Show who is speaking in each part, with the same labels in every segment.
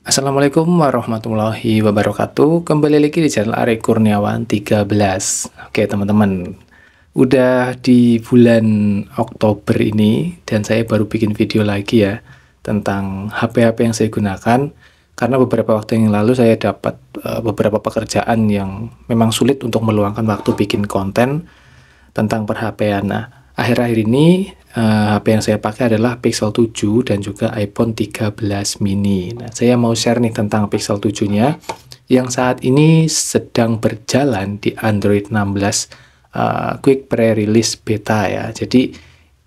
Speaker 1: Assalamualaikum warahmatullahi wabarakatuh. Kembali lagi di channel Ari Kurniawan 13. Oke, teman-teman. Udah di bulan Oktober ini dan saya baru bikin video lagi ya tentang HP-HP yang saya gunakan karena beberapa waktu yang lalu saya dapat beberapa pekerjaan yang memang sulit untuk meluangkan waktu bikin konten tentang per-HP-an. Nah, akhir-akhir ini HP yang saya pakai adalah Pixel 7 dan juga iPhone 13 mini. Nah, saya mau share nih tentang Pixel 7-nya yang saat ini sedang berjalan di Android 16 Quick Pre-Release Beta ya. Jadi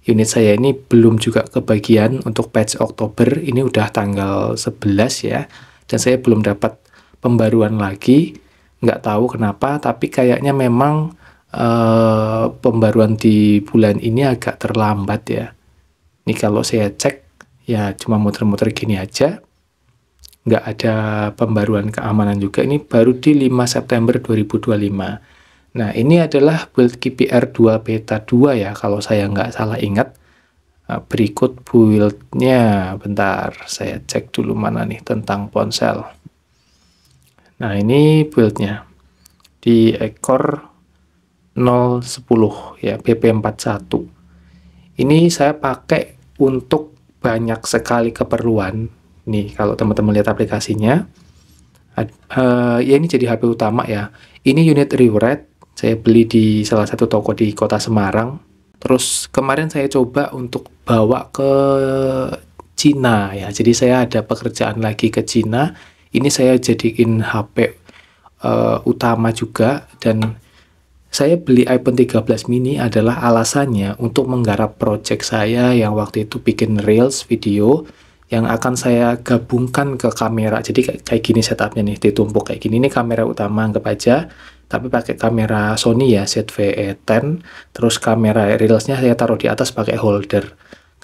Speaker 1: unit saya ini belum juga kebagian untuk patch Oktober, ini udah tanggal 11 ya. Dan saya belum dapat pembaruan lagi, nggak tahu kenapa, tapi kayaknya memang pembaruan di bulan ini agak terlambat ya. Ini kalau saya cek ya cuma muter-muter gini aja, nggak ada pembaruan keamanan juga. Ini baru di 5 September 2025. Nah, ini adalah build KPR 2 beta 2 ya kalau saya nggak salah ingat. Berikut build-nya, bentar saya cek dulu mana nih tentang ponsel. Nah, ini build-nya di ekor 010 ya, BP41. Ini saya pakai untuk banyak sekali keperluan. Nih, kalau teman-teman lihat aplikasinya, ya ini jadi HP utama ya. Ini unit Rewrite, saya beli di salah satu toko di kota Semarang. Terus kemarin saya coba untuk bawa ke Cina ya. Jadi saya ada pekerjaan lagi ke Cina. Ini saya jadiin HP utama juga, dan saya beli iPhone 13 mini adalah alasannya untuk menggarap project saya yang waktu itu bikin reels video yang akan saya gabungkan ke kamera. Jadi kayak gini setupnya nih, ditumpuk kayak gini. Ini kamera utama, anggap aja, tapi pakai kamera Sony ya, ZV-E10. Terus kamera reelsnya saya taruh di atas pakai holder.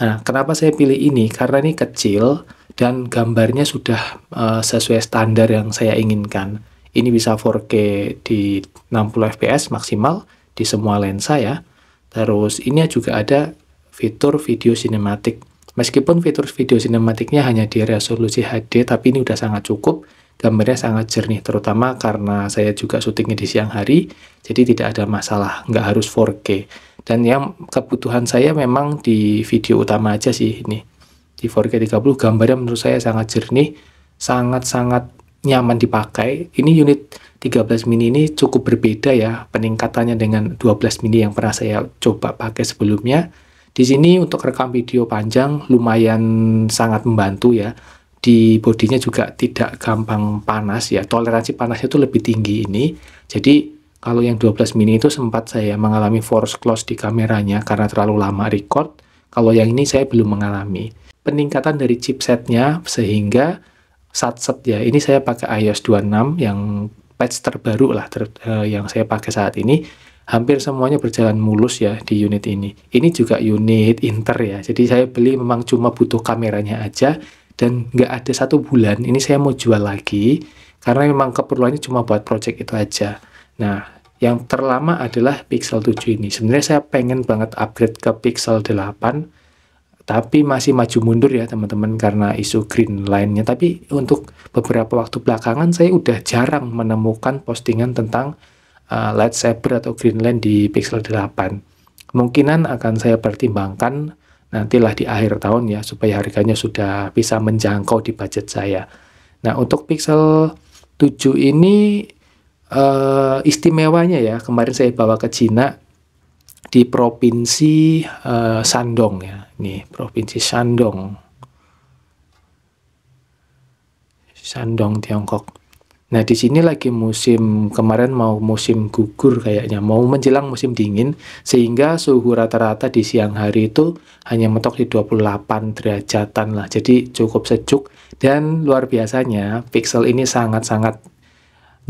Speaker 1: Nah, kenapa saya pilih ini? Karena ini kecil dan gambarnya sudah sesuai standar yang saya inginkan. Ini bisa 4K di 60 fps maksimal di semua lensa ya. Terus ini juga ada fitur video sinematik. Meskipun fitur video sinematiknya hanya di resolusi HD, tapi ini udah sangat cukup. Gambarnya sangat jernih, terutama karena saya juga syutingnya di siang hari, jadi tidak ada masalah, nggak harus 4K. Dan yang kebutuhan saya memang di video utama aja sih ini. Di 4K 30 gambarnya menurut saya sangat jernih, sangat-sangat nyaman dipakai. Ini unit 13 mini ini cukup berbeda ya peningkatannya dengan 12 mini yang pernah saya coba pakai sebelumnya. Di sini untuk rekam video panjang lumayan sangat membantu ya. Di bodinya juga tidak gampang panas ya. Toleransi panasnya itu lebih tinggi ini. Jadi kalau yang 12 mini itu sempat saya mengalami force close di kameranya karena terlalu lama record. Kalau yang ini saya belum mengalami. Peningkatan dari chipsetnya sehingga satset ya, ini saya pakai iOS 26 yang patch terbaru lah yang saya pakai saat ini. Hampir semuanya berjalan mulus ya di unit ini. Ini juga unit Inter ya, jadi saya beli memang cuma butuh kameranya aja dan nggak ada 1 bulan. Ini saya mau jual lagi karena memang keperluannya cuma buat project itu aja. Nah, yang terlama adalah Pixel 7 ini. Sebenarnya saya pengen banget upgrade ke Pixel 8, tapi masih maju mundur ya teman-teman karena isu green line-nya. Tapi untuk beberapa waktu belakangan saya udah jarang menemukan postingan tentang lightsaber atau green line di Pixel 8. Kemungkinan akan saya pertimbangkan nantilah di akhir tahun ya, supaya harganya sudah bisa menjangkau di budget saya. Nah, untuk Pixel 7 ini istimewanya ya, kemarin saya bawa ke Cina di provinsi Shandong ya. Nih, provinsi Shandong. Shandong, Tiongkok. Nah, di sini lagi musim, kemarin mau musim gugur kayaknya, mau menjelang musim dingin, sehingga suhu rata-rata di siang hari itu hanya mentok di 28 derajatan lah. Jadi cukup sejuk, dan luar biasanya Pixel ini sangat-sangat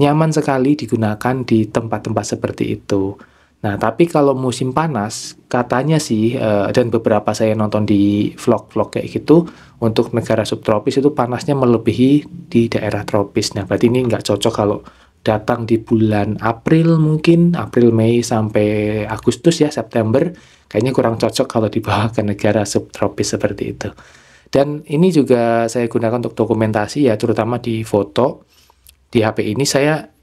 Speaker 1: nyaman sekali digunakan di tempat-tempat seperti itu. Nah, tapi kalau musim panas, katanya sih, dan beberapa saya nonton di vlog-vlog kayak gitu, untuk negara subtropis itu panasnya melebihi di daerah tropis. Nah, berarti ini nggak cocok kalau datang di bulan April mungkin, April, Mei, sampai Agustus ya, September, kayaknya kurang cocok kalau dibawa ke negara subtropis seperti itu. Dan ini juga saya gunakan untuk dokumentasi ya, terutama di foto. Di HP ini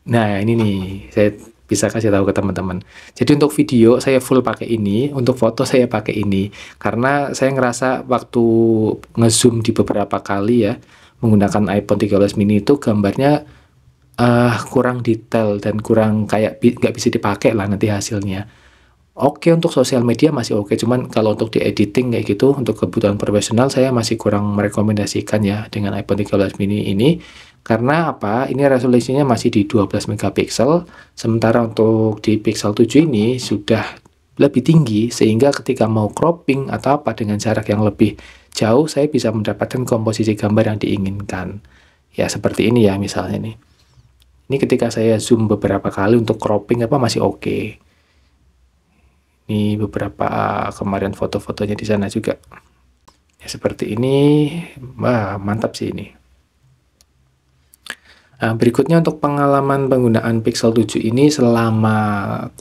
Speaker 1: nah ini nih, saya bisa kasih tahu ke teman-teman. Jadi untuk video saya full pakai ini, untuk foto saya pakai ini. Karena saya ngerasa waktu ngezoom di beberapa kali ya, menggunakan iPhone 13 mini itu gambarnya kurang detail dan kurang kayak nggak bisa dipakai lah nanti hasilnya. Oke, untuk sosial media masih oke, cuman kalau untuk di editing kayak gitu, untuk kebutuhan profesional saya masih kurang merekomendasikan ya dengan iPhone 13 mini ini. Karena apa? Ini resolusinya masih di 12 megapiksel, sementara untuk di Pixel 7 ini sudah lebih tinggi, sehingga ketika mau cropping atau apa dengan jarak yang lebih jauh, saya bisa mendapatkan komposisi gambar yang diinginkan. Ya, seperti ini ya misalnya nih. Ini ketika saya zoom beberapa kali untuk cropping apa masih oke. Ini beberapa kemarin foto-fotonya di sana juga. Ya, seperti ini. Wah, mantap sih ini. Nah, berikutnya untuk pengalaman penggunaan Pixel 7 ini selama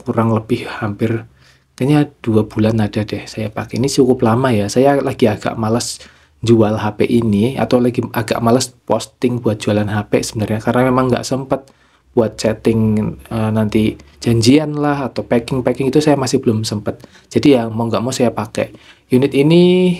Speaker 1: kurang lebih hampir kayaknya 2 bulan ada deh saya pakai. Ini cukup lama ya. Saya lagi agak males jual HP ini atau lagi agak males posting buat jualan HP sebenarnya karena memang nggak sempet buat chatting nanti janjian lah atau packing itu saya masih belum sempet. Jadi ya mau nggak mau saya pakai. Unit ini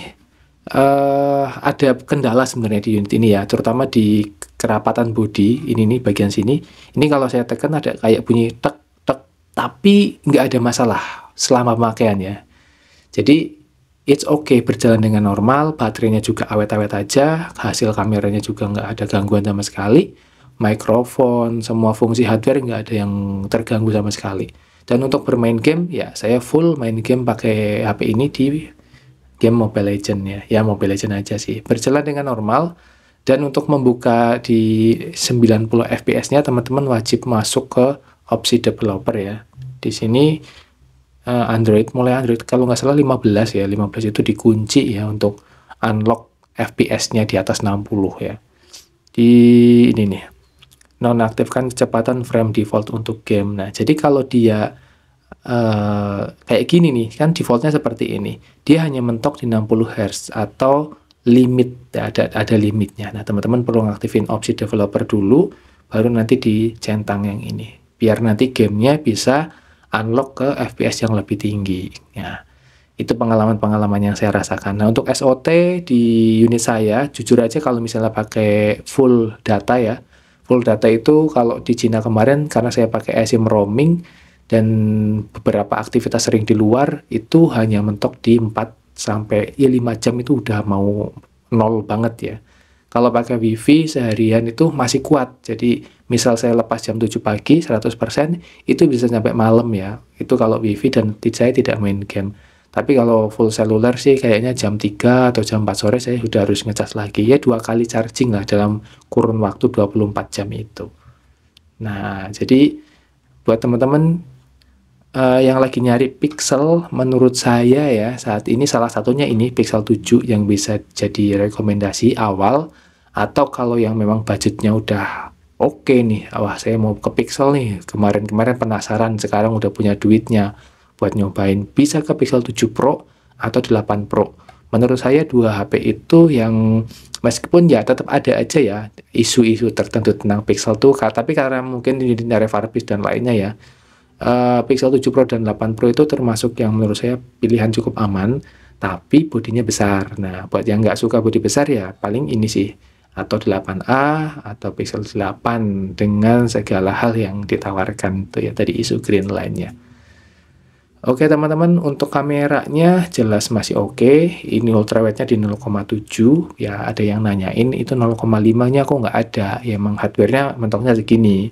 Speaker 1: ada kendala sebenarnya di unit ini ya, terutama di kerapatan bodi ini nih bagian sini. Ini kalau saya tekan ada kayak bunyi tek tek, tapi nggak ada masalah selama pemakaian ya. Jadi it's okay, berjalan dengan normal, baterainya juga awet-awet aja, hasil kameranya juga nggak ada gangguan sama sekali, mikrofon, semua fungsi hardware nggak ada yang terganggu sama sekali. Dan untuk bermain game ya saya full main game pakai HP ini di game Mobile Legends ya Mobile Legends aja sih, berjalan dengan normal. Dan untuk membuka di 90 fps-nya teman-teman wajib masuk ke opsi developer ya. Di sini mulai Android kalau nggak salah 15 ya, 15 itu dikunci ya untuk unlock fps-nya di atas 60 ya. Di ini nih, nonaktifkan kecepatan frame default untuk game. Nah, jadi kalau dia kayak gini nih, kan defaultnya seperti ini. Dia hanya mentok di 60 Hz atau limit, ada limitnya. Nah, teman-teman perlu ngaktifin opsi developer dulu, baru nanti dicentang yang ini. Biar nanti gamenya bisa unlock ke FPS yang lebih tinggi. Ya, itu pengalaman-pengalaman yang saya rasakan. Nah, untuk SOT di unit saya, jujur aja kalau misalnya pakai full data ya, full data itu kalau di Cina kemarin, karena saya pakai eSIM roaming, dan beberapa aktivitas sering di luar, itu hanya mentok di 4 sampai 5 jam itu udah mau nol banget ya. Kalau pakai wifi seharian itu masih kuat. Jadi misal saya lepas jam 7 pagi 100% itu bisa sampai malam ya. Itu kalau wifi dan saya tidak main game. Tapi kalau full seluler sih kayaknya jam 3 atau jam 4 sore saya sudah harus ngecas lagi. Ya 2 kali charging lah dalam kurun waktu 24 jam itu. Nah, jadi buat teman-teman yang lagi nyari Pixel, menurut saya ya saat ini salah satunya ini Pixel 7 yang bisa jadi rekomendasi awal. Atau kalau yang memang budgetnya udah oke nih, wah saya mau ke Pixel nih, kemarin penasaran, sekarang udah punya duitnya buat nyobain, bisa ke Pixel 7 Pro atau 8 Pro. Menurut saya dua HP itu yang meskipun ya tetap ada aja ya isu-isu tertentu tentang Pixel tuh, tapi karena mungkin ini refurbish dan lainnya ya, Pixel 7 Pro dan 8 Pro itu termasuk yang menurut saya pilihan cukup aman, tapi bodinya besar. Nah, buat yang nggak suka bodi besar ya paling ini sih, atau 8A atau Pixel 8 dengan segala hal yang ditawarkan itu ya tadi isu green lainnya. Oke teman-teman, untuk kameranya jelas masih oke. Ini ultrawide-nya di 0,7 ya, ada yang nanyain itu 0,5-nya kok nggak ada ya, emang hardware-nya mentoknya segini.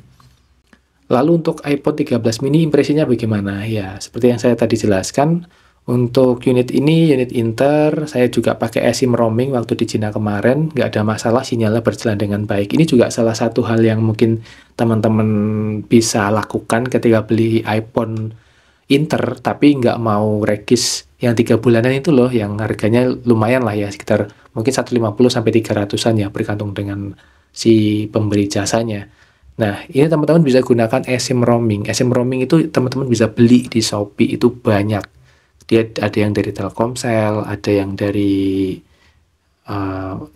Speaker 1: Lalu untuk iPhone 13 mini impresinya bagaimana? Ya, seperti yang saya tadi jelaskan, untuk unit ini, unit Inter, saya juga pakai eSIM roaming waktu di Cina kemarin, nggak ada masalah, sinyalnya berjalan dengan baik. Ini juga salah satu hal yang mungkin teman-teman bisa lakukan ketika beli iPhone Inter, tapi nggak mau regis yang 3 bulanan itu loh, yang harganya lumayan lah ya, sekitar mungkin 150 sampai 300-an ya, bergantung dengan si pemberi jasanya. Nah, ini teman-teman bisa gunakan eSIM roaming. eSIM roaming itu teman-teman bisa beli di Shopee, itu banyak. Dia ada yang dari Telkomsel, ada yang dari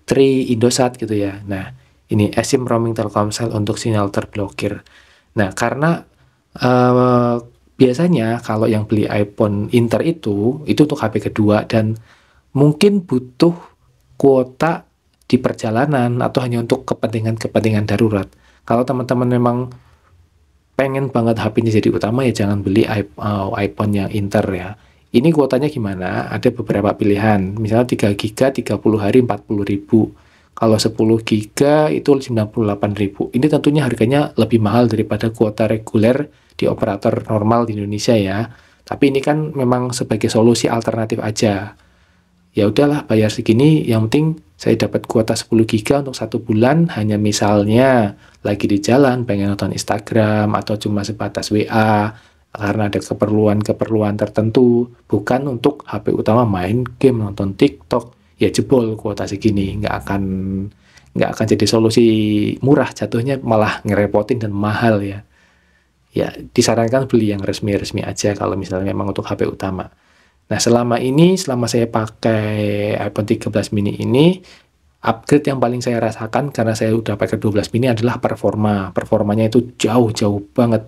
Speaker 1: Tri, Indosat gitu ya. Nah, ini eSIM roaming Telkomsel untuk sinyal terblokir. Nah, karena biasanya kalau yang beli iPhone Inter itu untuk HP kedua dan mungkin butuh kuota di perjalanan atau hanya untuk kepentingan-kepentingan darurat. Kalau teman-teman memang pengen banget HP ini jadi utama, ya jangan beli iPhone yang Inter ya. Ini kuotanya gimana? Ada beberapa pilihan. Misalnya 3 GB 30 hari 40.000. Kalau 10 GB itu 98.000. Ini tentunya harganya lebih mahal daripada kuota reguler di operator normal di Indonesia ya. Tapi ini kan memang sebagai solusi alternatif aja. Ya udahlah, bayar segini, yang penting saya dapat kuota 10 GB untuk 1 bulan, hanya misalnya lagi di jalan pengen nonton Instagram atau cuma sebatas WA karena ada keperluan-keperluan tertentu, bukan untuk HP utama main game, nonton TikTok. Ya jebol kuota segini, nggak akan jadi solusi murah, jatuhnya malah ngerepotin dan mahal ya. Ya disarankan beli yang resmi-resmi aja kalau misalnya memang untuk HP utama. Nah, selama saya pakai iPhone 13 mini ini, upgrade yang paling saya rasakan karena saya udah pakai 12 mini adalah performanya itu jauh banget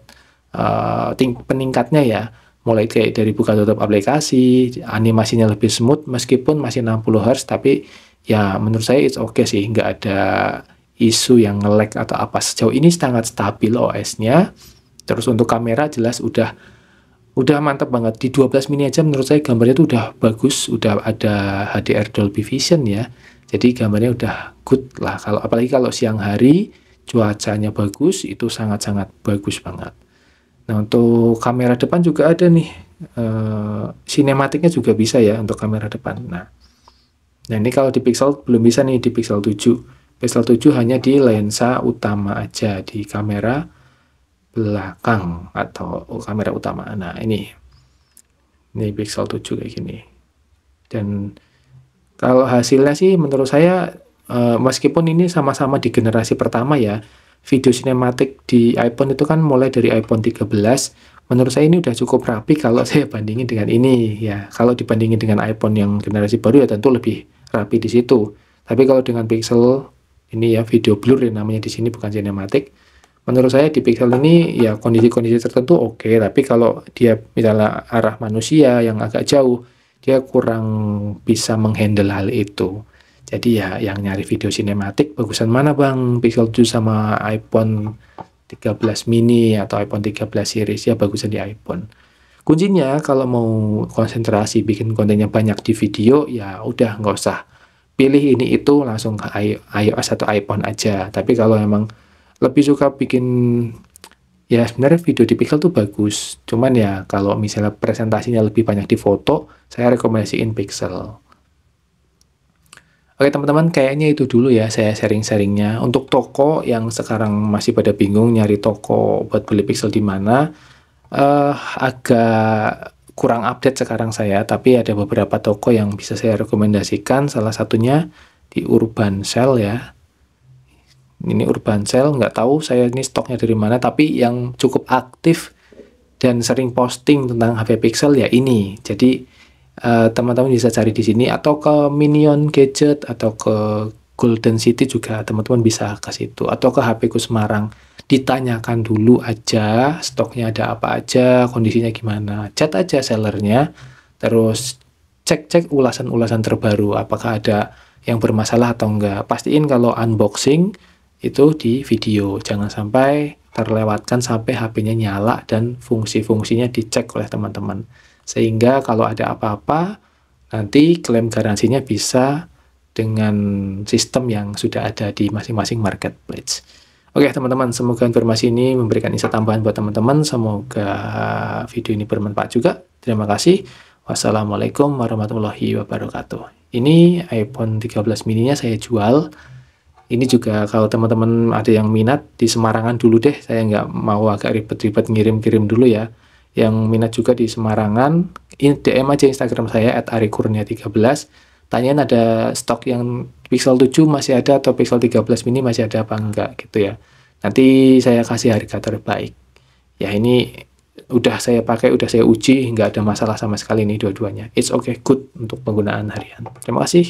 Speaker 1: peningkatnya ya, mulai kayak dari buka tutup aplikasi, animasinya lebih smooth meskipun masih 60 Hz, tapi ya menurut saya it's okay sih, nggak ada isu yang nge-lag atau apa. Sejauh ini sangat stabil OS-nya. Terus untuk kamera jelas udah mantap banget. Di 12 mini aja menurut saya gambarnya itu udah bagus, udah ada HDR Dolby Vision ya. Jadi gambarnya udah good lah. Apalagi kalau siang hari cuacanya bagus, itu sangat-sangat bagus banget. Nah, untuk kamera depan juga ada nih, sinematiknya juga bisa ya untuk kamera depan. Nah, ini kalau di Pixel belum bisa nih, di Pixel 7. Pixel 7 hanya di lensa utama aja, di kamera belakang atau kamera utama. Nah, ini Pixel 7 kayak gini. Dan kalau hasilnya sih menurut saya, meskipun ini sama-sama di generasi pertama ya, video sinematik di iPhone itu kan mulai dari iPhone 13, menurut saya ini udah cukup rapi kalau saya bandingin dengan ini ya. Kalau dibandingin dengan iPhone yang generasi baru ya tentu lebih rapi di situ. Tapi kalau dengan Pixel ini ya, video blur ya namanya di sini, bukan sinematik. Menurut saya di Pixel ini ya kondisi-kondisi tertentu oke, tapi kalau dia misalnya arah manusia yang agak jauh, dia kurang bisa menghandle hal itu. Jadi ya yang nyari video sinematik bagusan mana bang, Pixel 7 sama iPhone 13 mini atau iPhone 13 series, ya bagusan di iPhone. Kuncinya kalau mau konsentrasi bikin kontennya banyak di video, ya udah nggak usah pilih ini itu, langsung ke iOS atau iPhone aja. Tapi kalau emang lebih suka bikin, ya sebenarnya video di Pixel tuh bagus, cuman ya kalau misalnya presentasinya lebih banyak di foto, saya rekomendasiin Pixel. Oke teman-teman, kayaknya itu dulu ya saya sharing-sharingnya. Untuk toko yang sekarang masih pada bingung nyari toko buat beli Pixel di mana, agak kurang update sekarang saya, tapi ada beberapa toko yang bisa saya rekomendasikan. Salah satunya di Urban Cell ya. Ini Urban Cell, nggak tahu saya ini stoknya dari mana, tapi yang cukup aktif dan sering posting tentang HP Pixel ya ini. Jadi teman-teman bisa cari di sini, atau ke Minion Gadget atau ke Golden City juga teman-teman bisa ke situ, atau ke HP ku Semarang. Ditanyakan dulu aja stoknya ada apa aja, kondisinya gimana, chat aja sellernya, terus cek ulasan-ulasan terbaru, apakah ada yang bermasalah atau enggak. Pastiin kalau unboxing itu di video, jangan sampai terlewatkan sampai HP-nya nyala dan fungsi-fungsinya dicek oleh teman-teman. Sehingga kalau ada apa-apa, nanti klaim garansinya bisa dengan sistem yang sudah ada di masing-masing marketplace. Oke teman-teman, semoga informasi ini memberikan insight tambahan buat teman-teman. Semoga video ini bermanfaat juga. Terima kasih. Wassalamualaikum warahmatullahi wabarakatuh. Ini iPhone 13 mini-nya saya jual. Ini juga kalau teman-teman ada yang minat, di Semarangan dulu deh. Saya nggak mau agak ribet-ribet ngirim-kirim dulu ya. Yang minat juga di Semarangan, DM aja Instagram saya @arikurnia13. Tanyain ada stok yang Pixel 7 masih ada atau Pixel 13 mini masih ada apa enggak gitu ya. Nanti saya kasih harga terbaik. Ya ini udah saya pakai, udah saya uji, nggak ada masalah sama sekali nih dua-duanya. It's okay, good untuk penggunaan harian. Terima kasih.